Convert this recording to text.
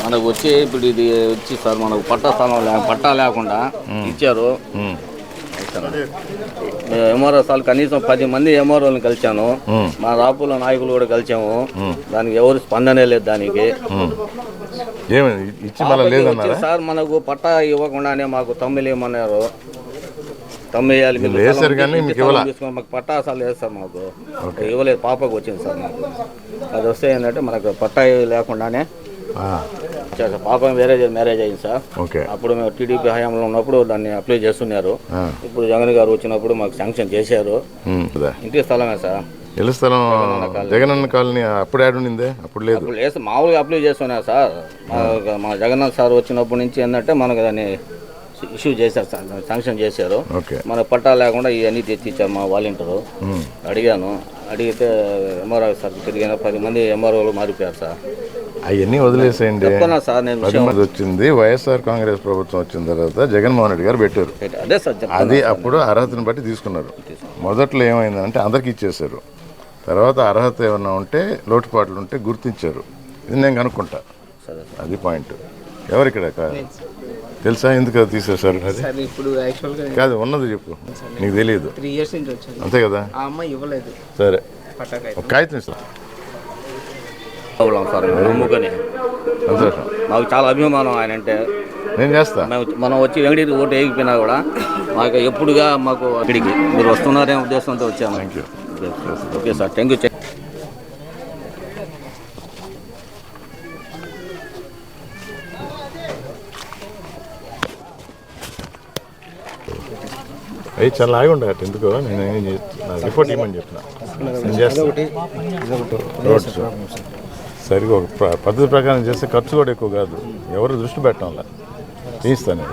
మనకు వచ్చి ఇప్పుడు ఇది వచ్చి సార్ మనకు పట్టా స్థలం పట్టా లేకుండా ఇచ్చారు. ఎంఆర్ఓ సార్లు కనీసం 10 మంది ఎంఆర్ఓని కలిసాను. మా రాపుల నాయకులు కూడా కలిసాము. దానికి ఎవరు స్పందనే లేదు. దానికి సార్ మనకు పట్టా ఇవ్వకుండానే మాకు తమ్మిలేమన్నారు. తమ్మేయాలి మాకు పట్టా అసలు లేదు సార్. మాకు ఇవ్వలేదు. పాపకు వచ్చింది సార్. మాకు అది వస్తే ఏంటంటే మనకు పట్టా లేకుండానే పాప మ్యారేజ్ అయింది సార్. అప్పుడు మేము టీడీపీ హయాంలో ఉన్నప్పుడు దాన్ని అప్లై చేస్తున్నారు. ఇప్పుడు జగన్ గారు వచ్చినప్పుడు మాకు శాంక్షన్ చేశారు. ఇంటి స్థలమే సార్. ఇళ్ళ స్థలం జగనన్న కాలనీ అప్పుడు యాడుండిందే? అప్పుడు లేదు. మామూలుగా అప్లై చేస్తున్నా సార్. మా జగన్నాథ్ సార్ వచ్చినప్పటి నుంచి ఏంటంటే మనకు దాన్ని ఇష్యూ చేశారు సార్. శాంక్షన్ చేశారు. మన పట్టా లేకుండా ఇవన్నీ తెచ్చిచ్చారు. మా వాలంటీరు అడిగాను. అడిగితే ఎంఆర్ఓ సార్ తిరిగిన 10 మంది ఎంఆర్ఓలు మారిపోయారు సార్. అవన్నీ వదిలేసేయండి. సార్ నేను వచ్చింది వైఎస్ఆర్ కాంగ్రెస్ ప్రభుత్వం వచ్చిన తర్వాత జగన్మోహన్ రెడ్డి గారు పెట్టారు. అదే సార్. అది అప్పుడు అర్హతను బట్టి తీసుకున్నారు. మొదట్లో ఏమైందంటే అందరికి ఇచ్చేశారు. తర్వాత అర్హత ఏమన్నా ఉంటే లోటుపాట్లు ఉంటే గుర్తించారు. ఇది నేను కనుక్కుంటా. అది పాయింట్. ఎవరిక్కడ తెలుసా ఎందుకు తీసేసారు? అది కాదు, ఉన్నది చెప్పు. నీకు తెలియదు అంతే కదా? సరే, ఒక కాగితం ఇస్తా. నమ్ముకొని మాకు చాలా అభిమానం ఆయన అంటే. నేను చేస్తా. మనం వచ్చి వెంకటగిరి ఓటు వేయకపోయినా కూడా మాకు ఎప్పుడుగా మాకు అక్కడికి మీరు వస్తున్నారే ఉద్దేశంతో వచ్చాము. Thank you. Okay sir, thank you. అవి చాలా ఆగి ఉండదు. ఎందుకో నేను రిపోర్ట్ ఇవ్వమని చెప్పిన. నేను చేస్తాను. రోడ్స్ సరిగా ఒక పద్ధతి ప్రకారం చేస్తే ఖర్చు కూడా ఎక్కువ కాదు. ఎవరు దృష్టి పెట్టడం వల్ల తీస్తాను.